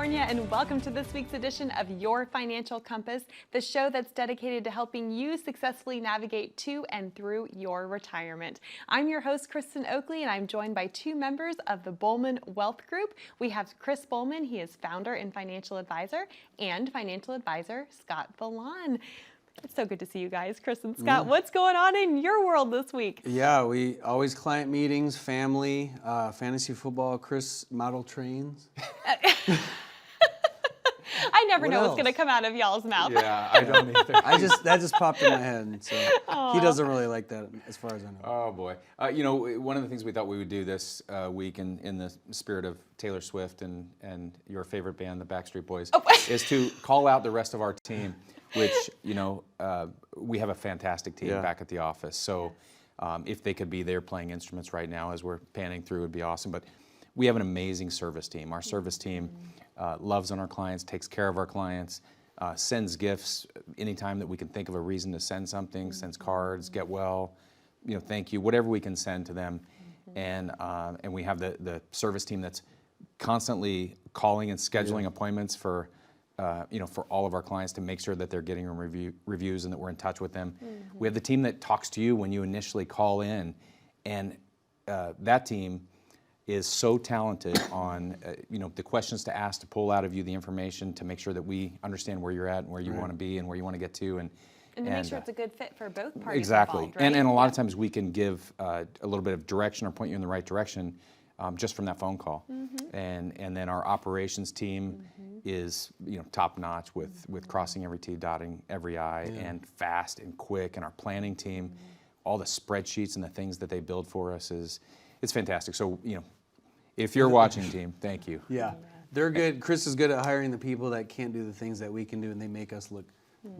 California, and welcome to this week's edition of Your Financial Compass, the show that's dedicated to helping you successfully navigate to and through your retirement. I'm your host, Kristen Oakley, and I'm joined by two members of the Bulman Wealth Group. We have Chris Bulman, he is founder and financial advisor, and financial advisor Scott Vlahon. It's so good to see you guys. Chris and Scott, what's going on in your world this week? Yeah, we always client meetings, family, fantasy football, Chris model trains. I never know what's going to come out of y'all's mouth. Yeah, I don't either. That just popped in my head. So he doesn't really like that, as far as I know. Oh boy, you know, one of the things we thought we would do this week, in the spirit of Taylor Swift and your favorite band, the Backstreet Boys, is to call out the rest of our team. Which, you know, we have a fantastic team back at the office. So if they could be there playing instruments right now as we're panning through, it would be awesome. But we have an amazing service team. Our service team loves on our clients, takes care of our clients, sends gifts anytime that we can think of a reason to send something, sends cards, get well, you know, thank you, whatever we can send to them. And we have the service team that's constantly calling and scheduling appointments for you know, for all of our clients to make sure that they're getting reviews and that we're in touch with them. We have the team that talks to you when you initially call in, and that team is so talented on you know, the questions to ask to pull out of you the information to make sure that we understand where you're at and where you want to be and where you want to get to, and to make sure it's a good fit for both parties exactly involved, right? And a lot of times we can give a little bit of direction or point you in the right direction just from that phone call. And then our operations team is, you know, top notch with crossing every T, dotting every I, and fast and quick. And our planning team, all the spreadsheets and the things that they build for us it's fantastic. So, you know, if you're watching, team, thank you. Yeah, they're good. Chris is good at hiring the people that can't do the things that we can do, and they make us look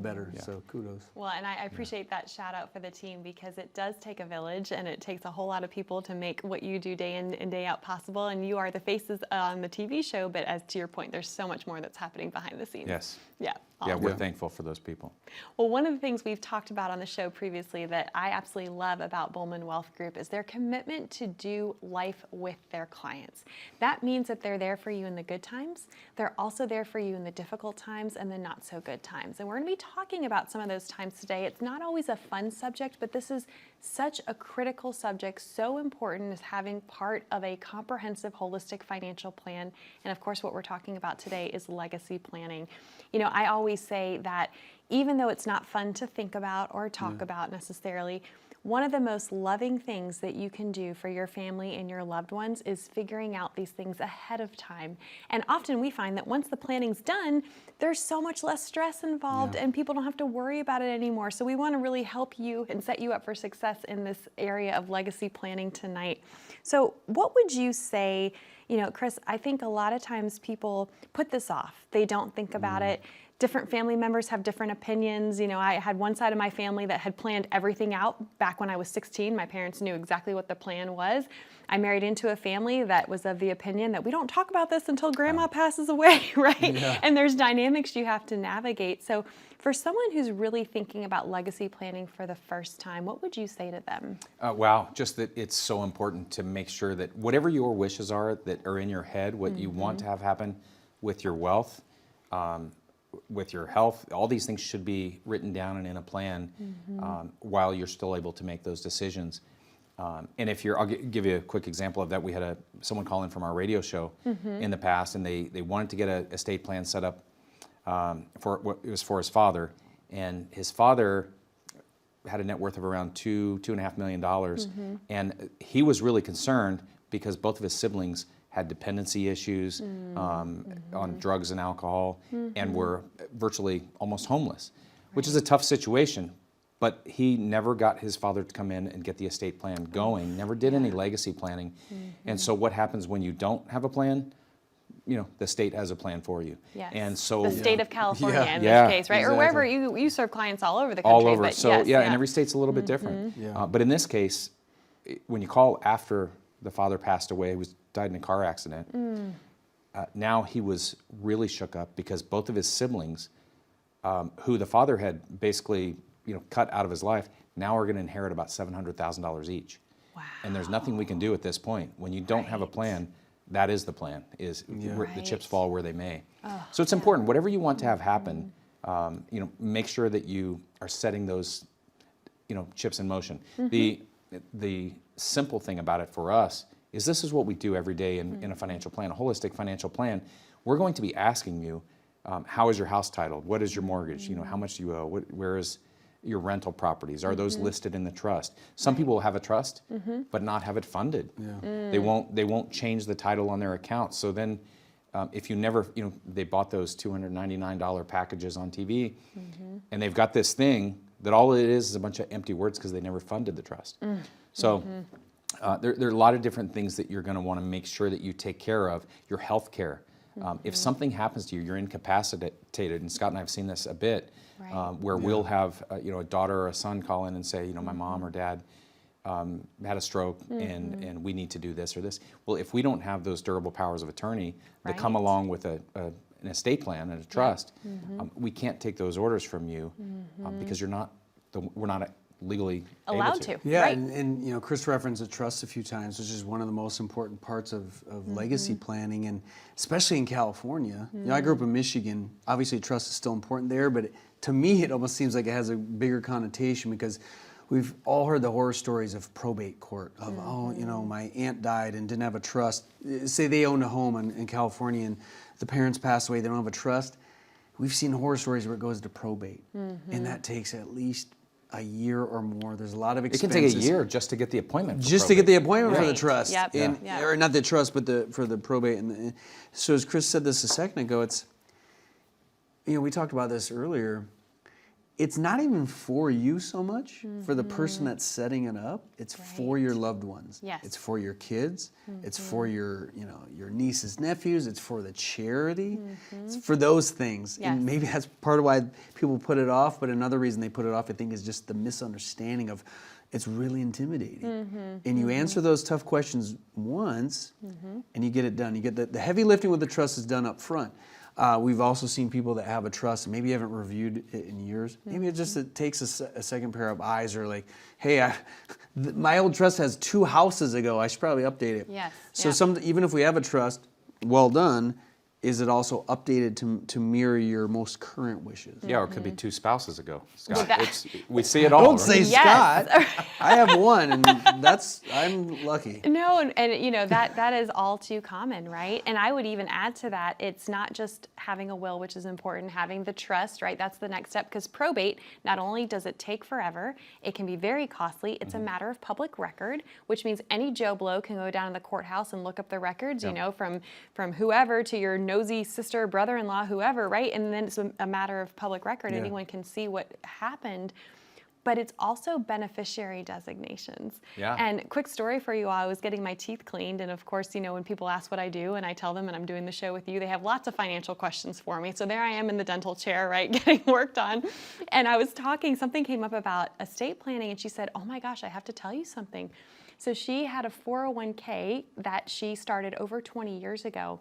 better, so kudos. Well, and I appreciate that shout out for the team, because it does take a village and it takes a whole lot of people to make what you do day in and day out possible. And you are the faces on the TV show, but as to your point, there's so much more that's happening behind the scenes. Yes. Yeah. Yeah, we're thankful for those people. Well, one of the things we've talked about on the show previously that I absolutely love about Bulman Wealth Group is their commitment to do life with their clients. That means that they're there for you in the good times. They're also there for you in the difficult times and the not so good times. And we're going to be talking about some of those times today. It's not always a fun subject, but this is such a critical subject, so important as having part of a comprehensive, holistic financial plan. And of course, what we're talking about today is legacy planning. You know, I always say that even though it's not fun to think about or talk about necessarily, one of the most loving things that you can do for your family and your loved ones is figuring out these things ahead of time. And often we find that once the planning's done, there's so much less stress involved and people don't have to worry about it anymore. So we want to really help you and set you up for success in this area of legacy planning tonight. So what would you say, you know, Chris, I think a lot of times people put this off. They don't think about it. Different family members have different opinions. You know, I had one side of my family that had planned everything out back when I was 16. My parents knew exactly what the plan was. I married into a family that was of the opinion that we don't talk about this until grandma passes away, right? And there's dynamics you have to navigate. So for someone who's really thinking about legacy planning for the first time, what would you say to them? Wow, just that it's so important to make sure that whatever your wishes are that are in your head, what you want to have happen with your wealth, with your health, all these things should be written down and in a plan while you're still able to make those decisions. And if you're, I'll give you a quick example of that. We had someone call in from our radio show in the past, and they wanted to get an estate plan set up it was for his father, and his father had a net worth of around $2.5 million, and he was really concerned because both of his siblings had dependency issues on drugs and alcohol, and were virtually almost homeless, which is a tough situation. But he never got his father to come in and get the estate plan going, never did any legacy planning. And so what happens when you don't have a plan? You know, the state has a plan for you. Yes. And so the state of California in this case, right? Or wherever you serve clients all over the country. All over. But so yes, and every state's a little bit different. But in this case, when you call after the father passed away, he died in a car accident, now he was really shook up because both of his siblings, who the father had basically cut out of his life, now are going to inherit about $700,000 each. Wow. And there's nothing we can do at this point. When you don't have a plan, that is the plan, is where the chips Right. fall where they may. Oh, So it's important, whatever you want to have happen, make sure that you are setting those, chips in motion. The simple thing about it for us is this is what we do every day in a financial plan, a holistic financial plan. We're going to be asking you, how is your house titled? What is your mortgage? How much do you owe? Where is your rental properties? Are those listed in the trust? Some people will have a trust, but not have it funded. Yeah. They won't change the title on their account. So then, if you never, they bought those $299 packages on TV, and they've got this thing that all it is a bunch of empty words because they never funded the trust. So there are a lot of different things that you're going to want to make sure that you take care of. Your health care. If something happens to you, you're incapacitated, and Scott and I have seen this a bit, Right. where we'll have a daughter or a son call in and say, my mom or dad had a stroke and we need to do this or this. Well, if we don't have those durable powers of attorney that come Right. along with an estate plan and a trust, we can't take those orders from you because we're not legally Allowed able to. to. Yeah, Right. and Chris referenced a trust a few times, which is one of the most important parts of legacy planning, and especially in California. I grew up in Michigan. Obviously, trust is still important there, but to me, it almost seems like it has a bigger connotation because we've all heard the horror stories of probate court, of, my aunt died and didn't have a trust. Say they own a home in California and the parents pass away, they don't have a trust. We've seen horror stories where it goes to probate, and that takes at least a year or more. There's a lot of It expenses. can take a year just to get the appointment. For Just to get the probate. appointment for the Right. trust. Yep. And, Yeah. Or not the trust, but for the probate. So as Chris said this a second ago, it's, we talked about this earlier. It's not even for you so much, for the person that's setting it up. It's for your loved ones. Yes. It's for your kids. It's for your nieces, nephews. It's for the charity. It's for those things. Yes. And maybe that's part of why people put it off. But another reason they put it off, I think, is just the misunderstanding of it's really intimidating. And you answer those tough questions once, and you get it done. You get the heavy lifting with the trust is done up front. We've also seen people that have a trust and maybe haven't reviewed it in years. Maybe it takes a second pair of eyes, or like, hey, my old trust has 2 houses ago. I should probably update it. Yes, So yeah. even if we have a trust, well done, is it also updated to mirror your most current wishes? Yeah, or it could be 2 spouses ago, Scott. that- We see it all. Don't say Yes. Scott. I have one, and I'm lucky. No, and that is all too common, right? And I would even add to that, it's not just having a will, which is important, having the trust, right? That's the next step, because probate, not only does it take forever, it can be very costly. It's a matter of public record, which means any Joe Blow can go down to the courthouse and look up the records, from whoever to your nosy sister, brother-in-law, whoever, right? And then it's a matter of public record. Yeah. Anyone can see what happened. But it's also beneficiary designations. Yeah. And quick story for you all, I was getting my teeth cleaned, and of course, when people ask what I do and I tell them and I'm doing the show with you, they have lots of financial questions for me. So there I am in the dental chair, right, getting worked on. And I was something came up about estate planning, and she said, oh my gosh, I have to tell you something. So she had a 401k that she started over 20 years ago.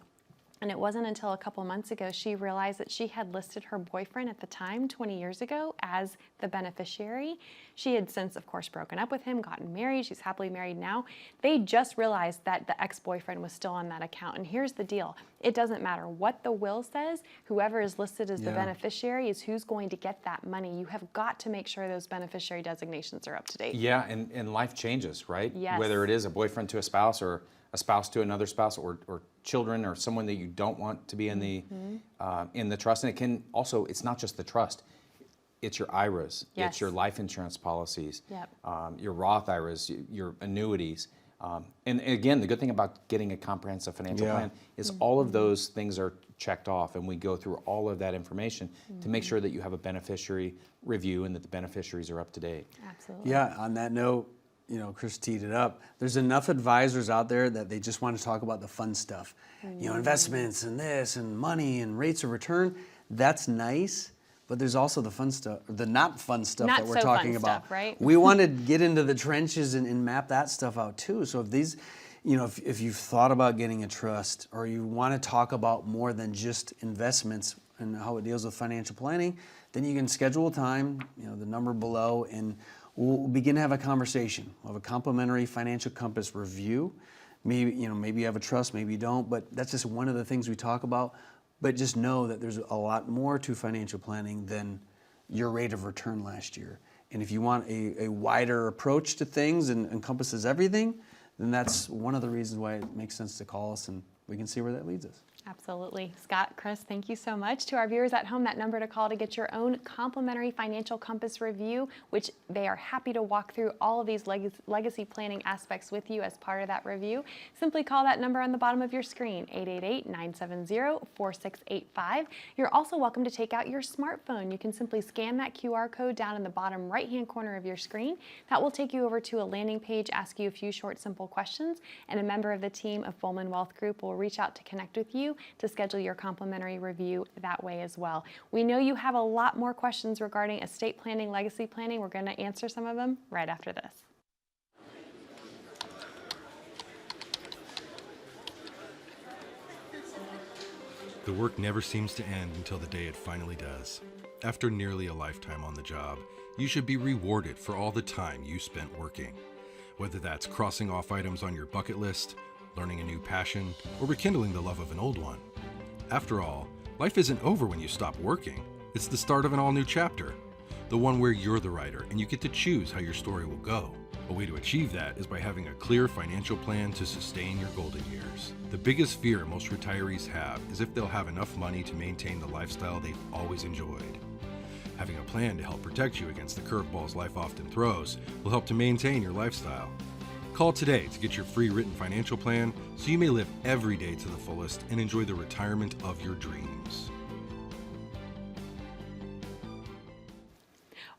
And it wasn't until a couple months ago she realized that she had listed her boyfriend at the time, 20 years ago, as the beneficiary. She had since, of course, broken up with him, gotten married. She's happily married now. They just realized that the ex-boyfriend was still on that account. And here's the deal. It doesn't matter what the will says. Whoever is listed as the beneficiary is who's going to get that money. You have got to make sure those beneficiary designations are up to date. Yeah, and life changes, right? Yes. Whether it is a boyfriend to a spouse, or a spouse to another spouse, or children, or someone that you don't want to be in the trust. And it can also, it's not just the trust. It's your IRAs, Yes. it's your life insurance policies, Yep. your Roth IRAs, your annuities. And again, the good thing about getting a comprehensive financial plan is all of those things are checked off, and we go through all of that information to make sure that you have a beneficiary review and that the beneficiaries are up to date. Absolutely. Yeah, on that note, Chris teed it up. There's enough advisors out there that they just want to talk about the fun stuff. Investments and this and money and rates of return. That's nice, but there's also the fun stuff, the not fun stuff Not that we're so fun talking about. stuff, right? We want to get into the trenches and map that stuff out too. So if these, if you've thought about getting a trust, or you want to talk about more than just investments and how it deals with financial planning, then you can schedule a time, the number below, and we'll begin to have a conversation. We'll have a complimentary financial compass review. maybe maybe you have a trust, maybe you don't, but that's just one of the things we talk about. But just know that there's a lot more to financial planning than your rate of return last year. And if you want a wider approach to things and encompasses everything, then that's one of the reasons why it makes sense to call us, and we can see where that leads us. Absolutely. Scott, Chris, thank you so much. To our viewers at home, that number to call to get your own complimentary financial compass review, which they are happy to walk through all of these legacy planning aspects with you as part of that review. Simply call that number on the bottom of your screen, 888-970-4685. You're also welcome to take out your smartphone. You can simply scan that QR code down in the bottom right-hand corner of your screen. That will take you over to a landing page, ask you a few short, simple questions, and a member of the team of Bulman Wealth Group will reach out to connect with you to schedule your complimentary review that way as well. We know you have a lot more questions regarding estate planning, legacy planning. We're going to answer some of them right after this. The work never seems to end until the day it finally does. After nearly a lifetime on the job, you should be rewarded for all the time you spent working. Whether that's crossing off items on your bucket list, learning a new passion, or rekindling the love of an old one. After all, life isn't over when you stop working. It's the start of an all-new chapter, the one where you're the writer and you get to choose how your story will go. A way to achieve that is by having a clear financial plan to sustain your golden years. The biggest fear most retirees have is if they'll have enough money to maintain the lifestyle they've always enjoyed. Having a plan to help protect you against the curveballs life often throws will help to maintain your lifestyle. Call today to get your free written financial plan so you may live every day to the fullest and enjoy the retirement of your dreams.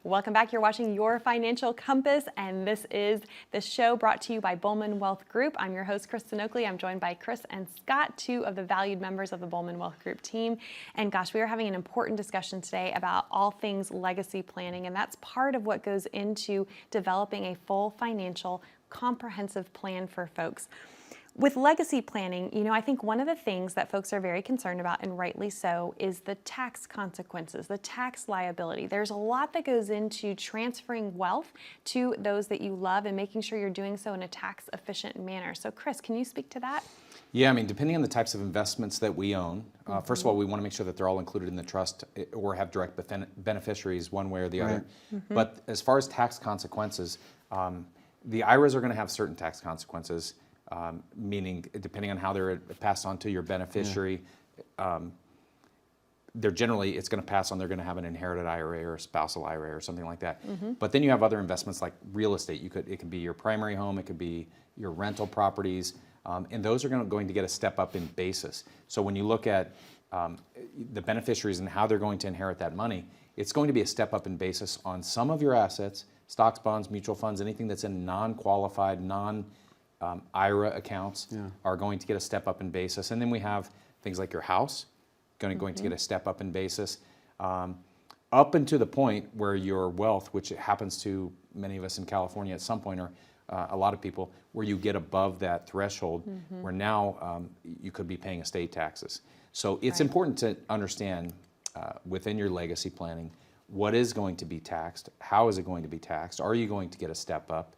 Welcome back. You're watching Your Financial Compass, and this is the show brought to you by Bulman Wealth Group. I'm your host, Kristen Oakley. I'm joined by Chris and Scott, two of the valued members of the Bulman Wealth Group team. And gosh, we are having an important discussion today about all things legacy planning, and that's part of what goes into developing a full financial comprehensive plan for folks. With legacy planning, I think one of the things that folks are very concerned about, and rightly so, is the tax consequences, the tax liability. There's a lot that goes into transferring wealth to those that you love and making sure you're doing so in a tax efficient manner. So Chris, can you speak to that? Yeah, depending on the types of investments that we own, first of all, we want to make sure that they're all included in the trust or have direct beneficiaries one way or the other. But as far as tax consequences, the IRAs are going to have certain tax consequences. Meaning, depending on how they're passed on to your beneficiary, it's going to pass on, they're going to have an inherited IRA or a spousal IRA or something like that. But then you have other investments like real estate. It could be your primary home, it could be your rental properties, and those are going to get a step up in basis. So when you look at the beneficiaries and how they're going to inherit that money, it's going to be a step up in basis on some of your assets, stocks, bonds, mutual funds, anything that's in non-qualified, IRA accounts are going to get a step up in basis. And then we have things like your house going to get a step up in basis, up into the point where your wealth, which happens to many of us in California at some point, or a lot of people, where you get above that threshold, where now you could be paying estate taxes. So it's important to understand within your legacy planning, what is going to be taxed, how is it going to be taxed, are you going to get a step up?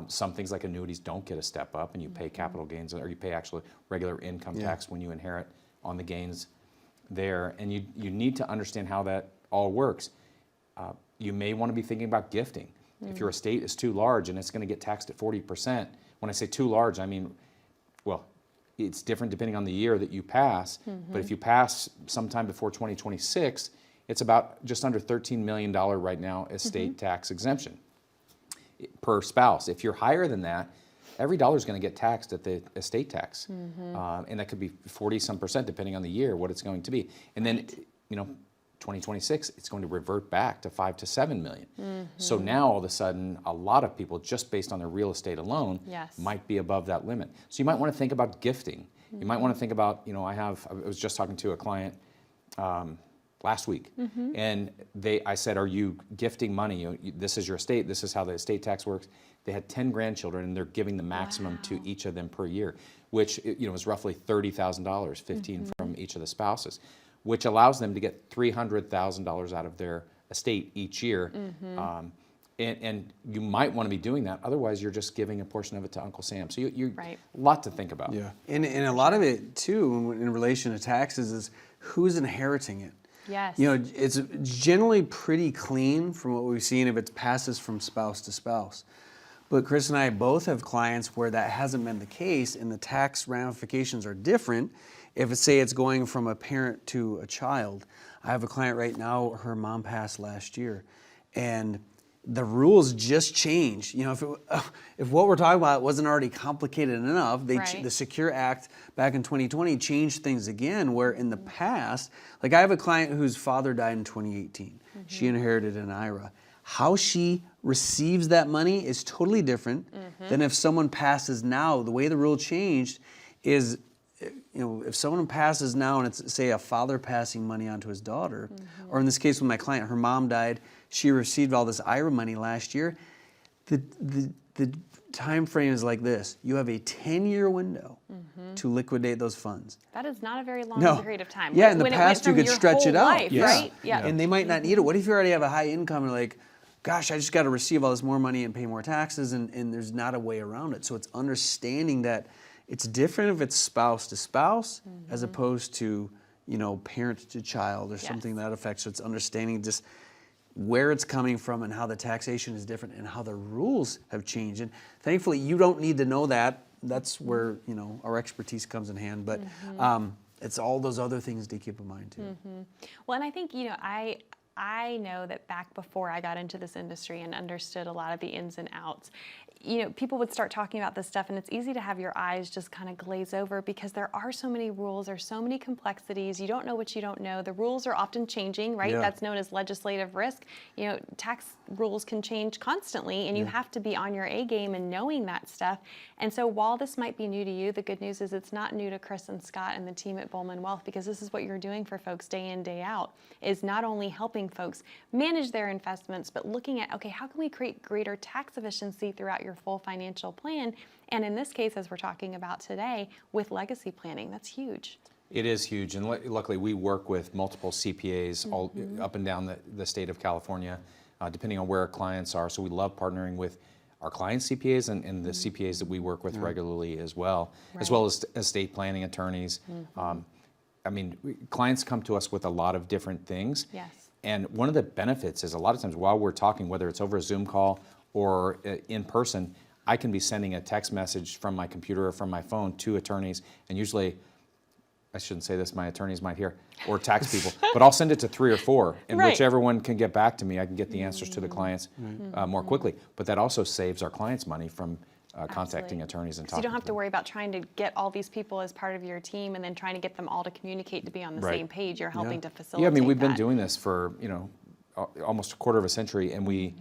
Some things like annuities don't get a step up, and you pay capital gains, or you pay actually regular income tax when you inherit on the gains there. And you need to understand how that all works. You may want to be thinking about gifting. If your estate is too large and it's going to get taxed at 40%, when I say too large, I mean, well, it's different depending on the year that you pass, but if you pass sometime before 2026, it's about just under $13 million right now estate tax exemption per spouse. If you're higher than that, every dollar is going to get taxed at the estate tax. And that could be 40-some% depending on the year, what it's going to be. And then, 2026, it's going to revert back to 5 to 7 million. So now all of a sudden, a lot of people, just based on their real estate alone, might be above that limit. So you might want to think about gifting. You might want to think about, I was just talking to a client last week, and I said, are you gifting money? This is your estate, this is how the estate tax works. They had 10 grandchildren, and they're giving the maximum to each of them per year, which is roughly $30,000, 15 from each of the spouses, which allows them to get $300,000 out of their estate each year. And you might want to be doing that. Otherwise, you're just giving a portion of it to Uncle Sam. So you're Right. a lot to think about. Yeah, and a lot of it too, in relation to taxes, is who's inheriting it. Yes. You know, it's generally pretty clean from what we've seen if it passes from spouse to spouse. But Chris and I both have clients where that hasn't been the case, and the tax ramifications are different. If it's, say it's going from a parent to a child. I have a client right now, her mom passed last year, and the rules just changed. You know, if what we're talking about wasn't already complicated enough, Right. the Secure Act back in 2020 changed things again, where in the past, like I have a client whose father died in 2018. She inherited an IRA. How she receives that money is totally different than if someone passes now. The way the rule changed is, you know, if someone passes now and it's, say, a father passing money on to his daughter, or in this case with my client, her mom died, she received all this IRA money last year, the time frame is like this. You have a 10-year window to liquidate those funds. That is not a very long No. period of time. Yeah, in the When it went past you from could your stretch it whole out. life, Yeah. right? Yeah. And they might not need it. What if you already have a high income and like, gosh, I just got to receive all this more money and pay more taxes, and there's not a way around it. So it's understanding that it's different if it's spouse to spouse as opposed to, you know, parent to child or something that affects. So it's understanding just where it's coming from and how the taxation is different and how the rules have changed. And thankfully, you don't need to know that. That's where, you know, our expertise comes in hand. But it's all those other things to keep in mind too. Well, and I think, you know, I know that back before I got into this industry and understood a lot of the ins and outs, you know, people would start talking about this stuff, and it's easy to have your eyes just kind of glaze over because there are so many rules, there's so many complexities, you don't know what you don't know. The rules are often changing, right? Yeah. That's known as legislative risk. You know, tax rules can change constantly, and you have to be on your A game and knowing that stuff. And so while this might be new to you, the good news is it's not new to Chris and Scott and the team at Bulman Wealth, because this is what you're doing for folks day in, day out, is not only helping folks manage their investments, but looking at, okay, how can we create greater tax efficiency throughout your full financial plan? And in this case, as we're talking about today, with legacy planning, that's huge. It is huge, and luckily we work with multiple CPAs all up and down the state of California, depending on where our clients are. So we love partnering with our clients' CPAs and the CPAs that we work with regularly as well as estate planning attorneys. I mean, clients come to us with a lot of different things. Yes. And one of the benefits is a lot of times while we're talking, whether it's over a Zoom call or in person, I can be sending a text message from my computer or from my phone to attorneys, and usually, I shouldn't say this, my attorneys might hear, or tax people, but I'll send it to 3 or 4, and Right. whichever one can get back to me, I can get the answers to the clients more quickly. But that also saves our clients money from contacting Absolutely. attorneys and So talking you don't have to to them. worry about trying to get all these people as part of your team and then trying to get them all to communicate to be on the Right. same page. You're helping to facilitate Yeah, I mean, we've been that. doing this for, you know, almost a quarter of a century, and we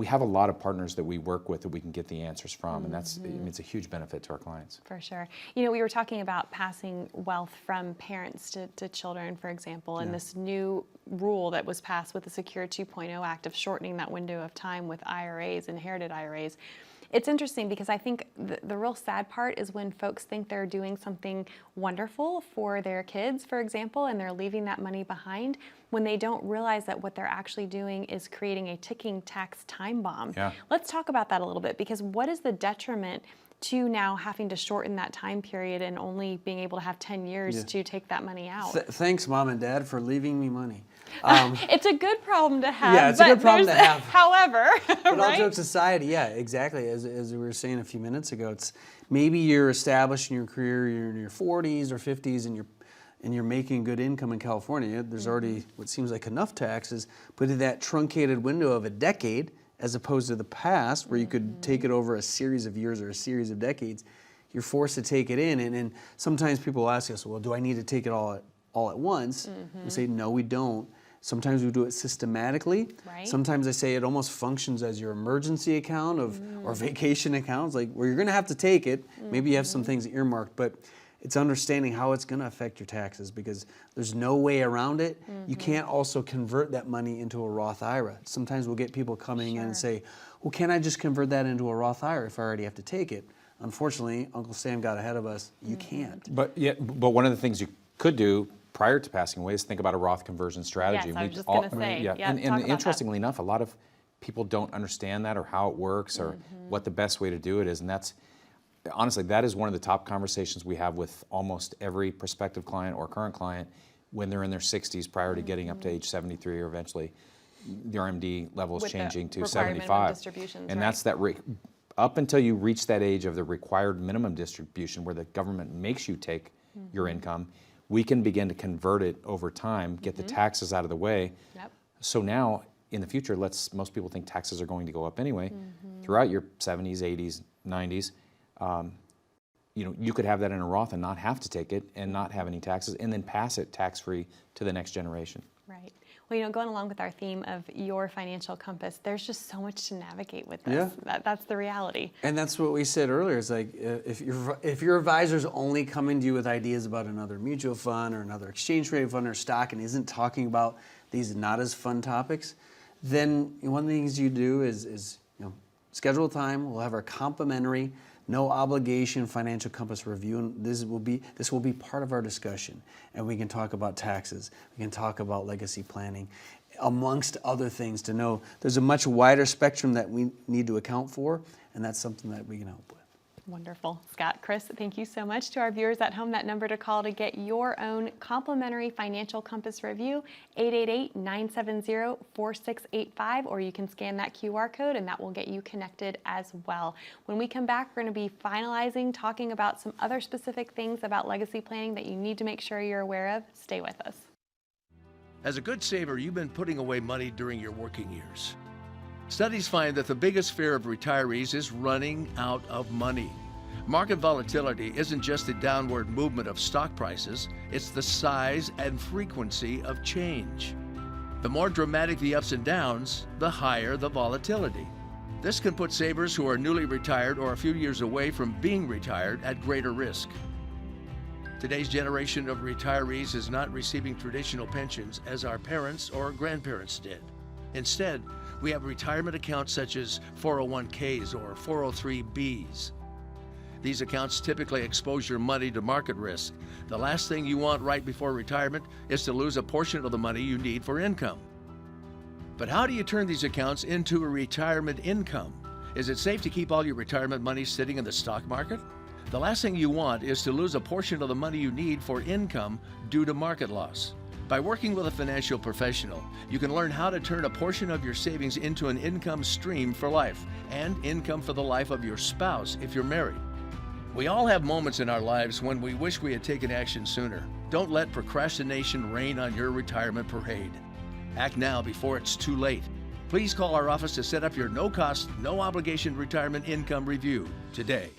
have a lot of partners that we work with that we can get the answers from, and that's, I mean, it's a huge benefit to our clients. For sure. You know, we were talking about passing wealth from parents to children, for example, and this new rule that was passed with the Secure 2.0 Act of shortening that window of time with IRAs, inherited IRAs. It's interesting because I think the real sad part is when folks think they're doing something wonderful for their kids, for example, and they're leaving that money behind, when they don't realize that what they're actually doing is creating a ticking tax time bomb. Yeah. Let's talk about that a little bit, because what is the detriment to now having to shorten that time period and only being able to have 10 years to take that money out? Thanks, Mom and Dad, for leaving me money. It's a good problem to have. Yeah, it's a but good problem to there's- have. However, But all right? jokes aside, yeah, exactly. As we were saying a few minutes ago, it's maybe you're established in your career, you're in your 40s or 50s, and you're making good income in California. There's already what seems like enough taxes, but in that truncated window of a decade, as opposed to the past, where you could take it over a series of years or a series of decades, you're forced to take it in. And sometimes people ask us, well, do I need to take it all at once? We say, no, we don't. Sometimes we do it systematically. Right. Sometimes I say it almost functions as your emergency account or vacation accounts, like where you're going to have to take it. Maybe you have some things earmarked, but it's understanding how it's going to affect your taxes, because there's no way around it. You can't also convert that money into a Roth IRA. Sometimes we'll get people coming in and say, well, can I just convert that into a Roth IRA if I already have to take it? Unfortunately, Uncle Sam got ahead of us. You can't. But one of the things you could do prior to passing away is think about a Roth conversion strategy. Yes, I was We just all- gonna say, yeah. yeah, And talk about that. interestingly enough, a lot of people don't understand that or how it works or what the best way to do it is. And that's, honestly, that is one of the top conversations we have with almost every prospective client or current client when they're in their 60s prior to getting up to age 73 or eventually the RMD level is With the changing to required minimum 75. distributions, And right. that's that, up until you reach that age of the required minimum distribution where the government makes you take your income, we can begin to convert it over time, get the taxes out of the way. Yep. So now, in the future, most people think taxes are going to go up anyway. Throughout your 70s, 80s, 90s, you could have that in a Roth and not have to take it and not have any taxes and then pass it tax-free to the next generation. Right. Well, going along with our theme of your financial compass, there's just so much to navigate with this. Yeah. That's the reality. And that's what we said earlier. It's like if your advisor's only coming to you with ideas about another mutual fund or another exchange rate fund or stock and isn't talking about these not as fun topics, then one of the things you do is schedule time. We'll have our complimentary, no obligation financial compass review, and this will be part of our discussion. And we can talk about taxes. We can talk about legacy planning, amongst other things. To know there's a much wider spectrum that we need to account for, and that's something that we can help with. Wonderful. Scott, Chris, thank you so much. To our viewers at home, that number to call to get your own complimentary financial compass review, 888-970-4685, or you can scan that QR code and that will get you connected as well. When we come back, we're going to be finalizing, talking about some other specific things about legacy planning that you need to make sure you're aware of. Stay with us. As a good saver, you've been putting away money during your working years. Studies find that the biggest fear of retirees is running out of money. Market volatility isn't just the downward movement of stock prices, it's the size and frequency of change. The more dramatic the ups and downs, the higher the volatility. This can put savers who are newly retired or a few years away from being retired at greater risk. Today's generation of retirees is not receiving traditional pensions as our parents or grandparents did. Instead, we have retirement accounts such as 401ks or 403bs. These accounts typically expose your money to market risk. The last thing you want right before retirement is to lose a portion of the money you need for income. But how do you turn these accounts into a retirement income? Is it safe to keep all your retirement money sitting in the stock market? The last thing you want is to lose a portion of the money you need for income due to market loss. By working with a financial professional, you can learn how to turn a portion of your savings into an income stream for life and income for the life of your spouse if you're married. We all have moments in our lives when we wish we had taken action sooner. Don't let procrastination reign on your retirement parade. Act now before it's too late. Please call our office to set up your no-cost, no-obligation retirement income review today.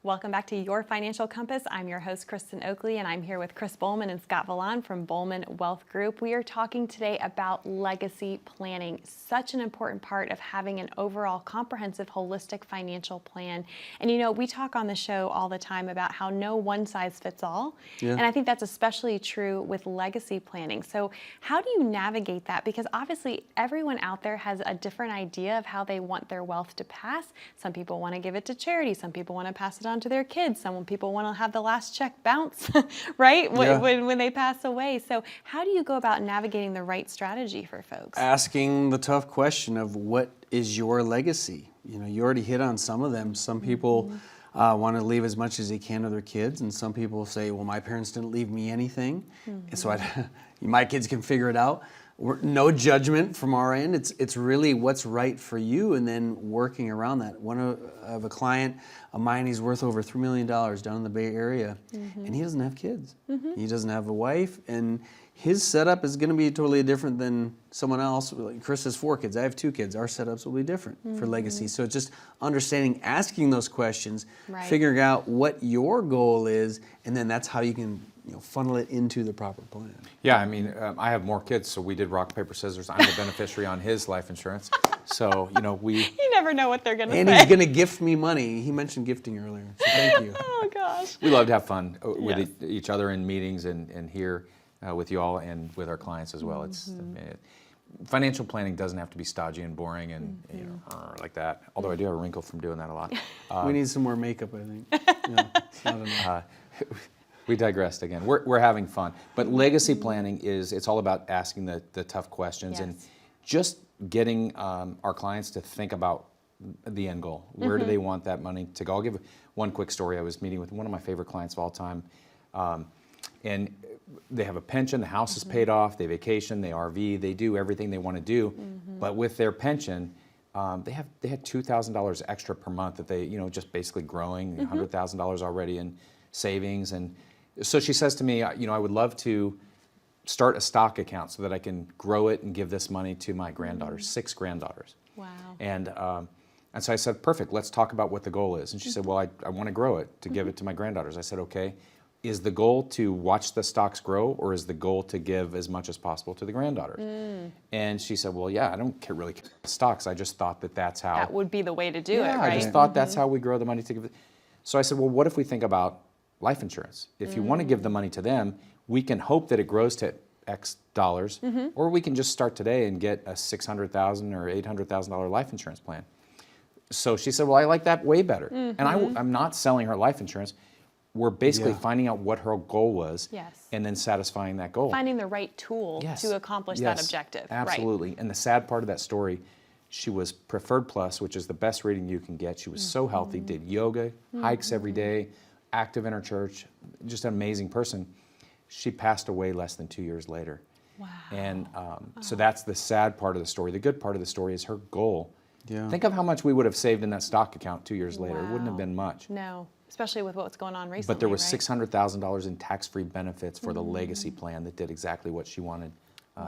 Welcome back to Your Financial Compass. I'm your host, Kristen Oakley, and I'm here with Chris Bulman and Scott Vlahon from Bulman Wealth Group. We are talking today about legacy planning, such an important part of having an overall comprehensive, holistic financial plan. And we talk on the show all the time about how no one size fits all. Yeah. And I think that's especially true with legacy planning. So how do you navigate that? Because obviously everyone out there has a different idea of how they want their wealth to pass. Some people want to give it to charity. Some people want to pass it on to their kids. Some people want to have the last check bounce, right? When they pass away. So how do you go about navigating the right strategy for folks? Asking the tough question of what is your legacy? You already hit on some of them. Some people want to leave as much as they can to their kids, and some people say, well, my parents didn't leave me anything, and so my kids can figure it out. No judgment from our end. It's really what's right for you, and then working around that. One of a client of mine, he's worth over $3 million down in the Bay Area, and he doesn't have kids. He doesn't have a wife, and his setup is going to be totally different than someone else. Like Chris has 4 kids. I have 2 kids. Our setups will be different for legacy. So it's just understanding, asking those questions, figuring out what your goal is, and then that's how you can funnel it into the proper plan. Yeah, I mean, I have more kids, so we did rock, paper, scissors. I'm the beneficiary on his life insurance. So, we... You never know what they're going to say. And he's going to gift me money. He mentioned gifting earlier, so thank you. Oh, gosh. We love to have fun with each other in meetings and here with you all and with our clients as well. It's financial planning doesn't have to be stodgy and boring and like that, although I do have a wrinkle from doing that a lot. We need some more makeup, I think. It's not enough. We digressed again. We're having fun, but legacy planning it's all about asking the tough questions, and just getting our clients to think about the end goal. Where do they want that money to go? I'll give one quick story. I was meeting with one of my favorite clients of all time, and they have a pension, the house is paid off, they vacation, they RV, they do everything they want to do, but with their pension, they had $2,000 extra per month that they, just basically growing, $100,000 already in savings. And so she says to me, I would love to start a stock account so that I can grow it and give this money to my granddaughters, 6 granddaughters. Wow. And so I said, perfect, let's talk about what the goal is. And she said, well, I want to grow it to give it to my granddaughters. I said, okay, is the goal to watch the stocks grow, or is the goal to give as much as possible to the granddaughters? And she said, well, yeah, I don't really care about stocks. I just thought that that's how. That would be the way to do it, right? I just thought that's how we grow the money to give it. So I said, well, what if we think about life insurance? If you want to give the money to them, we can hope that it grows to X dollars, or we can just start today and get a $600,000 or $800,000 life insurance plan. So she said, well, I like that way better. And I'm not selling her life insurance. We're basically finding out what her goal was, and then satisfying that goal. Finding the right tool to accomplish that objective. Absolutely. Right. And the sad part of that story, she was Preferred Plus, which is the best rating you can get. She was so healthy, did yoga, hikes every day, active in her church, just an amazing person. She passed away less than 2 years later. Wow. And so that's the sad part of the story. The good part of the story is her goal. Yeah. Think of how much we would have saved in that stock account 2 years later. It wouldn't have been much. No, especially with what's going on recently. But there was right? $600,000 in tax-free benefits for the legacy plan that did exactly what she wanted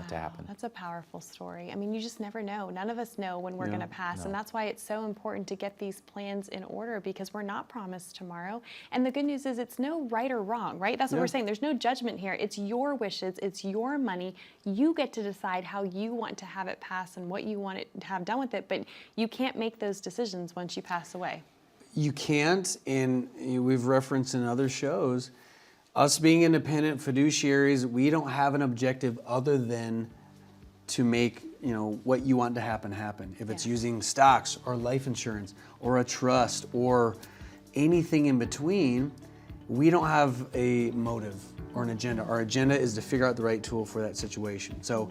to happen. That's a powerful story. I mean, you just never know. None of us know when we're going to pass, and that's why it's so important to get these plans in order, because we're not promised tomorrow. And the good news is it's no right or wrong, right? That's what we're saying. There's no judgment here. It's your wishes. It's your money. You get to decide how you want to have it pass and what you want it to have done with it, but you can't make those decisions once you pass away. You can't, and we've referenced in other shows, us being independent fiduciaries, we don't have an objective other than to make what you want to happen. If it's using stocks or life insurance or a trust or anything in between, we don't have a motive or an agenda. Our agenda is to figure out the right tool for that situation. So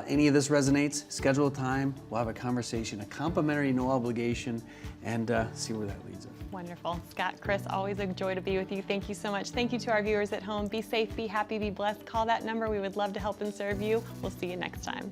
any of this resonates, schedule a time, we'll have a conversation, a complimentary, no obligation, and see where that leads us. Wonderful. Scott, Chris, always a joy to be with you. Thank you so much. Thank you to our viewers at home. Be safe, be happy, be blessed. Call that number. We would love to help and serve you. We'll see you next time.